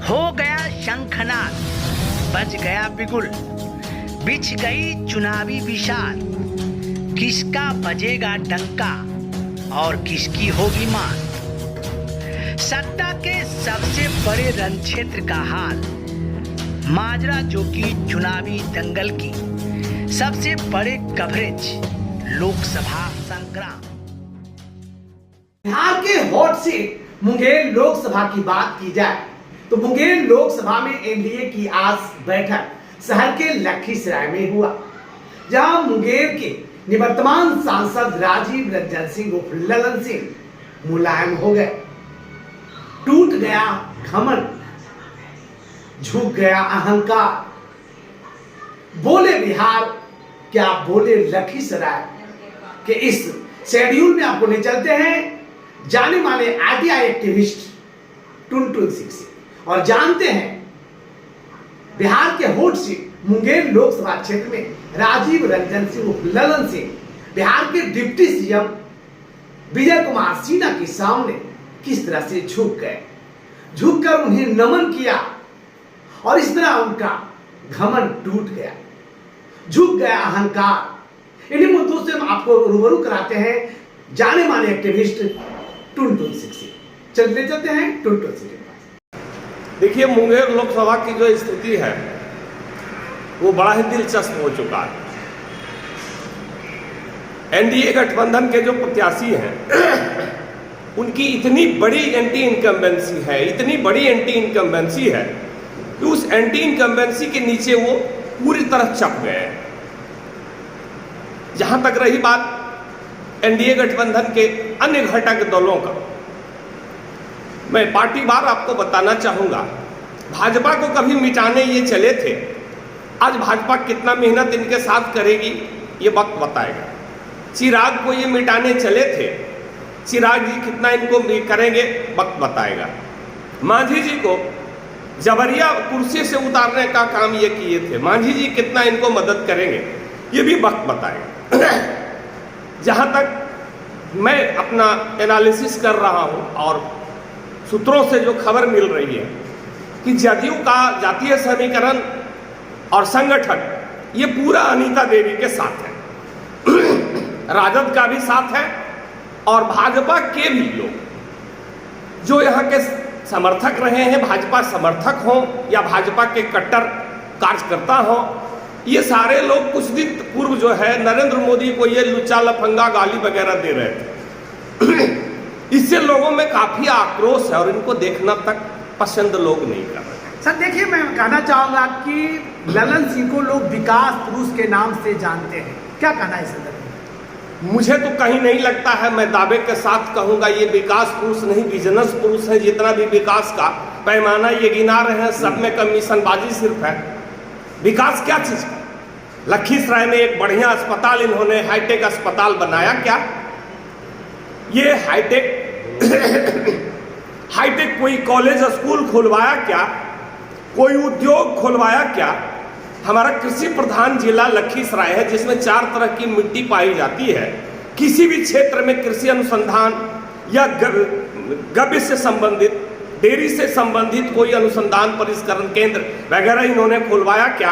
हो गया शंखनाद, बज गया बिगुल, बिछ गई चुनावी विशाल। किसका बजेगा डंका और किसकी होगी मान। सत्ता के सबसे बड़े रण क्षेत्र का हाल, माजरा जो कि चुनावी दंगल की सबसे बड़े कवरेज, लोकसभा संग्राम। बिहार के हॉट सीट मुंगेर लोकसभा की बात की जाए तो मुंगेर लोकसभा में एनडीए की आज बैठक शहर के लखीसराय में हुआ, जहां मुंगेर के निवर्तमान सांसद राजीव रंजन सिंह उर्फ ललन सिंह मुलायम हो गए। टूट गया घमंड, झुक गया अहंकार, बोले बिहार क्या बोले लखीसराय के इस शेड्यूल में आपको ले चलते हैं जाने माने आरटीआई एक्टिविस्ट टुनटुन सिंह से और जानते हैं बिहार के हॉट सीट मुंगेर लोकसभा क्षेत्र में राजीव रंजन सिंह उर्फ ललन सिंह बिहार के डिप्टी सीएम विजय कुमार सिन्हा के सामने किस तरह से झुक गए, झुककर उन्हें नमन किया और इस तरह उनका घमंड टूट गया, झुक गया अहंकार। इन्हीं मुद्दों से हम आपको रूबरू कराते हैं जाने माने एक्टिविस्ट टुनटुन सिंह से। चलते चलते हैं टुनटुन सिंह के पास। देखिए, मुंगेर लोकसभा की जो स्थिति है वो बड़ा ही दिलचस्प हो चुका है। एनडीए गठबंधन के जो प्रत्याशी हैं उनकी इतनी बड़ी एंटी इनकम्बेंसी है, इतनी बड़ी एंटी इनकम्बेंसी है कि उस एंटी इनकम्बेंसी के नीचे वो पूरी तरह चप गए हैं। जहां तक रही बात एनडीए गठबंधन के अन्य घटक दलों का, मैं पार्टीवार आपको बताना चाहूंगा। भाजपा को कभी मिटाने ये चले थे, आज भाजपा कितना मेहनत इनके साथ करेगी ये वक्त बताएगा। चिराग को ये मिटाने चले थे, चिराग जी कितना इनको करेंगे वक्त बताएगा। मांझी जी को जबरिया कुर्सी से उतारने का काम ये किए थे, मांझी जी कितना इनको मदद करेंगे ये भी वक्त बताएगा। जहां तक मैं अपना एनालिसिस कर रहा हूं और सूत्रों से जो खबर मिल रही है कि जदयू का जातीय समीकरण और संगठन ये पूरा अनीता देवी के साथ है, राजद का भी साथ है और भाजपा के भी लोग जो यहाँ के समर्थक रहे हैं, भाजपा समर्थक हों या भाजपा के कट्टर कार्यकर्ता हों, ये सारे लोग कुछ दिन पूर्व जो है नरेंद्र मोदी को ये लुच्चा लफंगा गाली वगैरह दे रहे थे। इससे लोगों में काफी आक्रोश है और इनको देखना तक पसंद लोग नहीं कर रहे। सर देखिए, मैं कहना चाहूंगा कि ललन सिंह को लोग विकास पुरुष के नाम से जानते हैं, क्या कहना है सर? मुझे तो कहीं नहीं लगता है, मैं दावे के साथ कहूंगा ये विकास पुरुष नहीं बिजनेस पुरुष है। जितना भी विकास का पैमाना ये गिना रहे हैं सब में कमीशनबाजी सिर्फ है। विकास क्या चीज का? लखीसराय में एक बढ़िया अस्पताल इन्होंने हाईटेक अस्पताल बनाया क्या? ये हाईटेक कोई कॉलेज स्कूल खुलवाया क्या? कोई उद्योग खुलवाया क्या? हमारा कृषि प्रधान जिला लखीसराय है जिसमें 4 तरह की मिट्टी पाई जाती है। किसी भी क्षेत्र में कृषि अनुसंधान या गव्य से संबंधित, डेयरी से संबंधित कोई अनुसंधान परिष्करण केंद्र वगैरह इन्होंने खुलवाया क्या?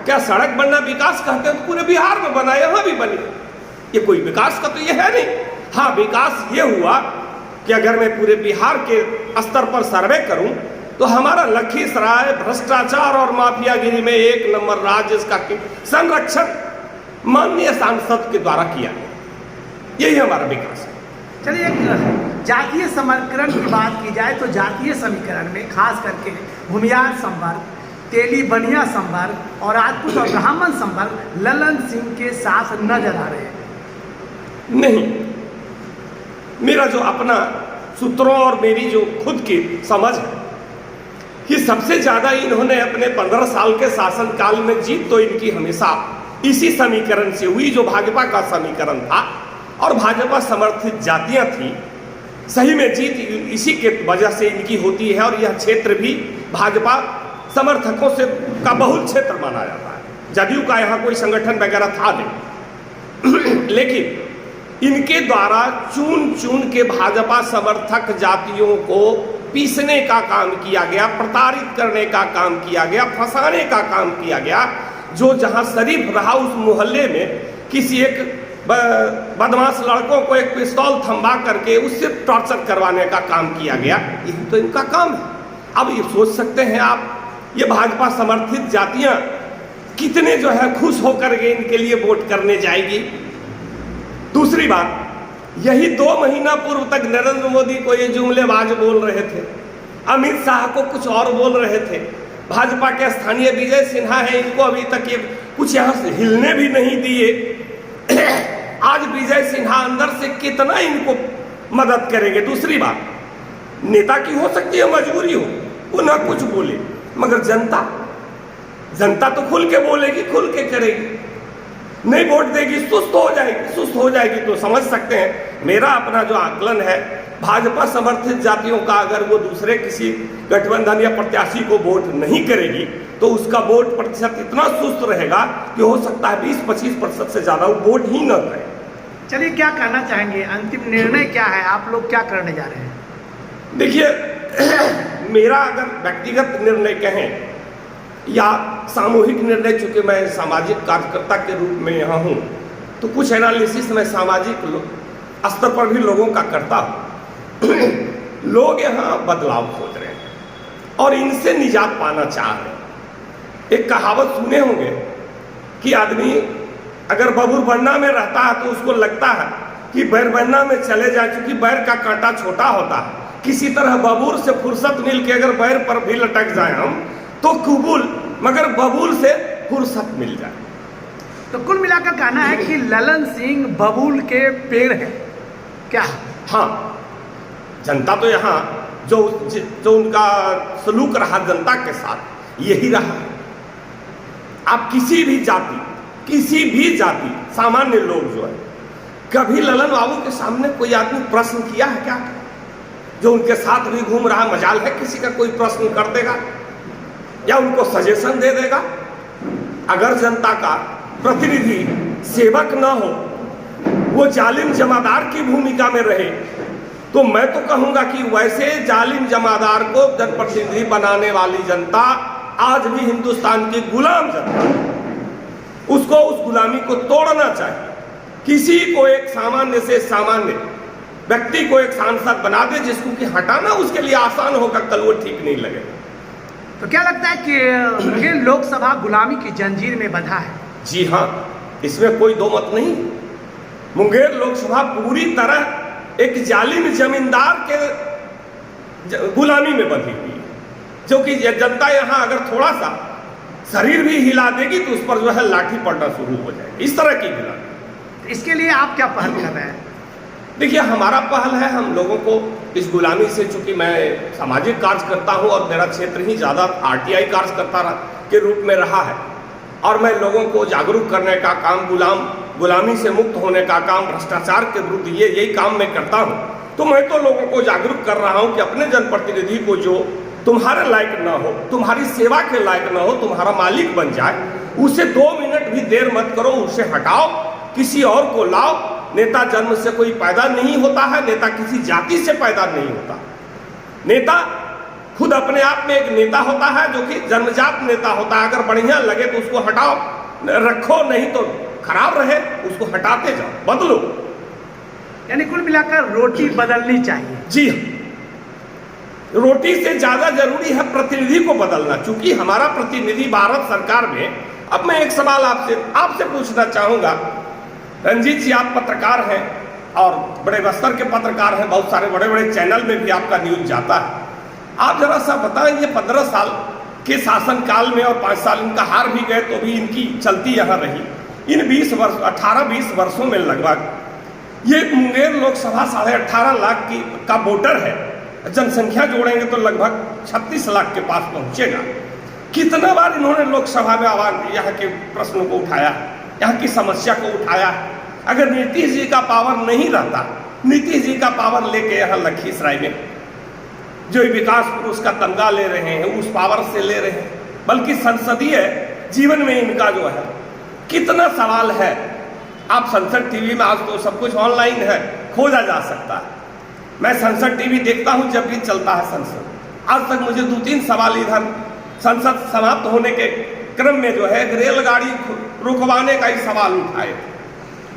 क्या सड़क बनना विकास कहते हैं तो पूरे बिहार में बना, यहाँ भी बनी, ये कोई विकास का तो ये है नहीं। हाँ, विकास ये हुआ कि अगर मैं पूरे बिहार के स्तर पर सर्वे करूं तो हमारा लखीसराय भ्रष्टाचार और माफियागिरी में 1 नंबर राज्य, इसका संरक्षण माननीय सांसद के द्वारा किया, यही हमारा विकास है। चलिए, एक जातीय समीकरण की बात की जाए तो जातीय समीकरण में खास करके भूमियार संवर्ग, तेली बनिया संवर्ग और राजपूत और ब्राह्मण संवर्ग ललन सिंह के साथ नजर आ रहे हैं। नहीं, मेरा जो अपना सूत्रों और मेरी जो खुद की समझ है कि सबसे ज्यादा इन्होंने अपने 15 साल के शासनकाल में जीत तो इनकी हमेशा इसी समीकरण से हुई जो भाजपा का समीकरण था और भाजपा समर्थित जातियां थी। सही में जीत इसी के वजह से इनकी होती है और यह क्षेत्र भी भाजपा समर्थकों से का बहुल क्षेत्र माना जाता है। जदयू का यहाँ कोई संगठन वगैरह था नहीं, लेकिन इनके द्वारा चुन चुन के भाजपा समर्थक जातियों को पीसने का काम किया गया, प्रताड़ित करने का काम किया गया, फंसाने का काम किया गया। जो जहां शरीफ रहा उस मोहल्ले में किसी एक बदमाश लड़कों को एक पिस्तौल थंबा करके उससे टॉर्चर करवाने का काम किया गया। यही तो इनका काम है। अब ये सोच सकते हैं आप, ये भाजपा समर्थित जातियां कितने जो है खुश होकर के इनके लिए वोट करने जाएगी। दूसरी बात, यही 2 महीना पूर्व तक नरेंद्र मोदी को ये जुमलेबाज बोल रहे थे, अमित शाह को कुछ और बोल रहे थे। भाजपा के स्थानीय विजय सिन्हा है, इनको अभी तक ये कुछ यहाँ से हिलने भी नहीं दिए। आज विजय सिन्हा अंदर से कितना इनको मदद करेंगे। दूसरी बात, नेता की हो सकती है मजबूरी हो, वो ना कुछ बोले, मगर जनता तो खुल के बोलेगी, खुल के करेगी। नहीं वोट देगी, सुस्त हो जाएगी। तो समझ सकते हैं, मेरा अपना जो आकलन है, भाजपा समर्थित जातियों का अगर वो दूसरे किसी गठबंधन या प्रत्याशी को वोट नहीं करेगी तो उसका वोट प्रतिशत इतना सुस्त रहेगा कि हो सकता है 20-25% से ज़्यादा वो वोट ही न करे। चलिए, क्या कहना चाहेंगे, अंतिम निर्णय क्या है, आप लोग क्या करने जा रहे हैं? देखिए, मेरा अगर व्यक्तिगत निर्णय कहें या सामूहिक निर्णय, चूंकि मैं सामाजिक कार्यकर्ता के रूप में यहाँ हूँ, तो कुछ एनालिसिस मैं सामाजिक स्तर पर भी लोगों का करता हूँ। लोग यहाँ बदलाव खोज रहे हैं और इनसे निजात पाना चाह रहे हैं। एक कहावत सुने होंगे कि आदमी अगर बबूरबन्ना में रहता है तो उसको लगता है कि बैरबन्ना में चले जाए, क्योंकि बैर का कांटा छोटा होता है। किसी तरह बबूर से फुर्सत मिल के अगर बैर पर भी लटक जाए हम तो कबूल, मगर बबूल से फुर्सत मिल जाए। तो कुल मिलाकर कहना है कि ललन सिंह बबूल के पेड़ है क्या? हाँ, जनता तो यहाँ जो उनका सलूक रहा जनता के साथ यही रहा है। आप किसी भी जाति सामान्य लोग जो है, कभी ललन बाबू के सामने कोई आदमी प्रश्न किया है क्या? जो उनके साथ भी घूम रहा, मजाल है किसी का कोई प्रश्न कर देगा या उनको सजेशन दे देगा? अगर जनता का प्रतिनिधि सेवक न हो, वो जालिम जमादार की भूमिका में रहे, तो मैं तो कहूंगा कि वैसे जालिम जमादार को जनप्रतिनिधि बनाने वाली जनता आज भी हिंदुस्तान की गुलाम जनता, उसको उस गुलामी को तोड़ना चाहिए। किसी को एक सामान्य से सामान्य व्यक्ति को एक सांसद बना दे जिसको कि हटाना उसके लिए आसान होगा, कल वो ठीक नहीं लगे। तो क्या लगता है कि मुंगेर लोकसभा गुलामी की जंजीर में बंधा है? जी हाँ, इसमें कोई दो मत नहीं। मुंगेर लोकसभा पूरी तरह एक जालिम जमींदार के गुलामी में बंधी हुई है, जो कि जनता यहाँ अगर थोड़ा सा शरीर भी हिला देगी तो उस पर जो है लाठी पड़ना शुरू हो जाएगी। इस तरह की गुलामी। इसके लिए आप क्या पहल कर रहे हैं? देखिए, हमारा पहल है हम लोगों को इस गुलामी से, चूंकि मैं सामाजिक कार्य करता हूं और मेरा क्षेत्र ही ज़्यादा आरटीआई कार्यकर्ता के रूप में रहा है, और मैं लोगों को जागरूक करने का काम, गुलामी से मुक्त होने का काम, भ्रष्टाचार के विरुद्ध यही काम मैं करता हूं। तो मैं तो लोगों को जागरूक कर रहा हूं कि अपने जनप्रतिनिधि को जो तुम्हारे लायक ना हो, तुम्हारी सेवा के लायक ना हो, तुम्हारा मालिक बन जाए, उसे 2 मिनट भी देर मत करो, उसे हटाओ, किसी और को लाओ। नेता जन्म से कोई पैदा नहीं होता है, नेता किसी जाति से पैदा नहीं होता। नेता खुद अपने आप में एक नेता होता है जो कि जन्मजात नेता होता है। अगर बढ़िया लगे तो उसको हटाओ, रखो, नहीं तो खराब रहे उसको हटाते जाओ, बदलो। यानी कुल मिलाकर रोटी बदलनी चाहिए। जी, रोटी से ज्यादा जरूरी है प्रतिनिधि को बदलना। चूंकि हमारा प्रतिनिधि भारत सरकार में, अब मैं एक सवाल आपसे पूछना चाहूंगा। रंजीत जी, आप पत्रकार हैं और बड़े स्तर के पत्रकार हैं, बहुत सारे बड़े बड़े चैनल में भी आपका न्यूज जाता है। आप जरा सा बताएं, ये 15 साल के शासनकाल में और 5 साल इनका हार भी गए तो भी इनकी चलती यहाँ रही। इन 18-20 वर्षों में लगभग ये मुंगेर लोकसभा 18.5 लाख का वोटर है, जनसंख्या जोड़ेंगे तो लगभग 36 लाख के पास पहुंचेगा। कितना बार इन्होंने लोकसभा में आवाज यहाँ के प्रश्नों को उठाया, यहाँ की समस्या को उठाया। अगर नीतीश जी का पावर नहीं रहता, नीतीश जी का पावर लेके यहाँ लखीसराय में जो विकास पुरुष का तमगा ले रहे हैं, उस पावर से ले रहे हैं, बल्कि संसदीय जीवन में इनका जो है कितना सवाल है। आप संसद टीवी में, आज तो सब कुछ ऑनलाइन है, खोजा जा सकता है। मैं संसद टीवी देखता हूं जब भी चलता है संसद, आज तक मुझे 2-3 सवाल इधर संसद समाप्त होने के क्रम में जो है रेलगाड़ी रुकवाने का ही सवाल उठाए,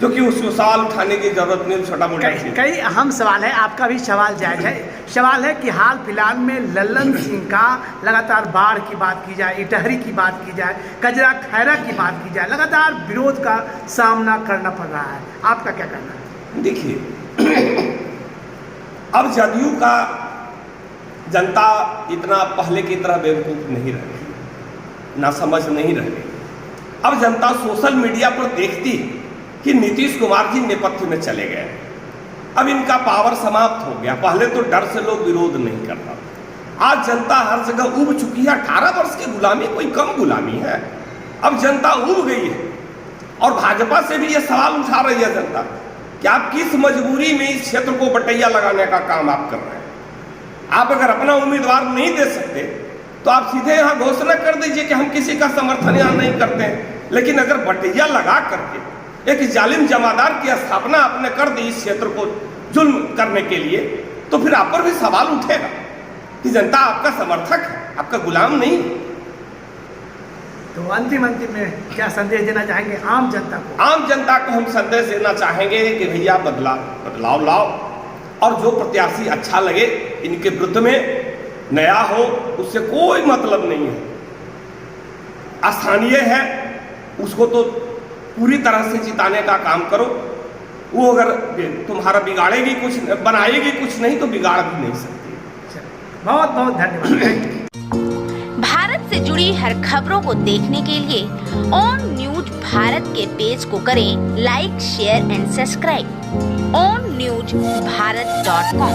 जो कि उसको सवाल उठाने की जरूरत नहीं, छोटा मोटा कई अहम सवाल है। आपका भी सवाल जायज है। सवाल है कि हाल फिलहाल में लल्लन सिंह का लगातार बाढ़ की बात की जाए, इटहरी की बात की जाए, कजरा खैरा की बात की जाए, लगातार विरोध का सामना करना पड़ रहा है। आपका क्या कहना है? देखिए, अब जदयू का जनता इतना पहले की तरह बेवकूफ नहीं रह गई, ना समझ नहीं रह गई। अब जनता सोशल मीडिया पर देखती है कि नीतीश कुमार जी नेपथ्य में चले गए, अब इनका पावर समाप्त हो गया। पहले तो डर से लोग विरोध नहीं करता, आज जनता हर जगह उब चुकी है। 18 वर्ष की गुलामी कोई कम गुलामी है, अब जनता उब गई है। और भाजपा से भी ये सवाल उठा रही है जनता कि आप किस मजबूरी में इस क्षेत्र को बटैया लगाने का काम आप कर रहे हैं। आप अगर अपना उम्मीदवार नहीं दे सकते तो आप सीधे यहाँ घोषणा कर दीजिए कि हम किसी का समर्थन यहाँ नहीं करते हैं। लेकिन अगर बटैया लगा करके एक जालिम जमादार की स्थापना आपने कर दी इस क्षेत्र को जुल्म करने के लिए, तो फिर आप पर भी सवाल उठेगा कि जनता आपका समर्थक है, आपका गुलाम नहीं। तो अंतिम में क्या संदेश देना चाहेंगे आम जनता को? आम जनता को हम संदेश देना चाहेंगे कि भैया बदलाव लाओ, और जो प्रत्याशी अच्छा लगे इनके विरुद्ध में नया हो, उससे कोई मतलब नहीं है। स्थानीय है उसको तो पूरी तरह से जिताने का काम करो। वो अगर तुम्हारा बिगाड़ेगी कुछ, बनाएगी कुछ नहीं, तो बिगाड़ भी नहीं सकती। बहुत बहुत धन्यवाद। भारत से जुड़ी हर खबरों को देखने के लिए ऑन न्यूज भारत के पेज को करें like, share and subscribe. On news भारत.com।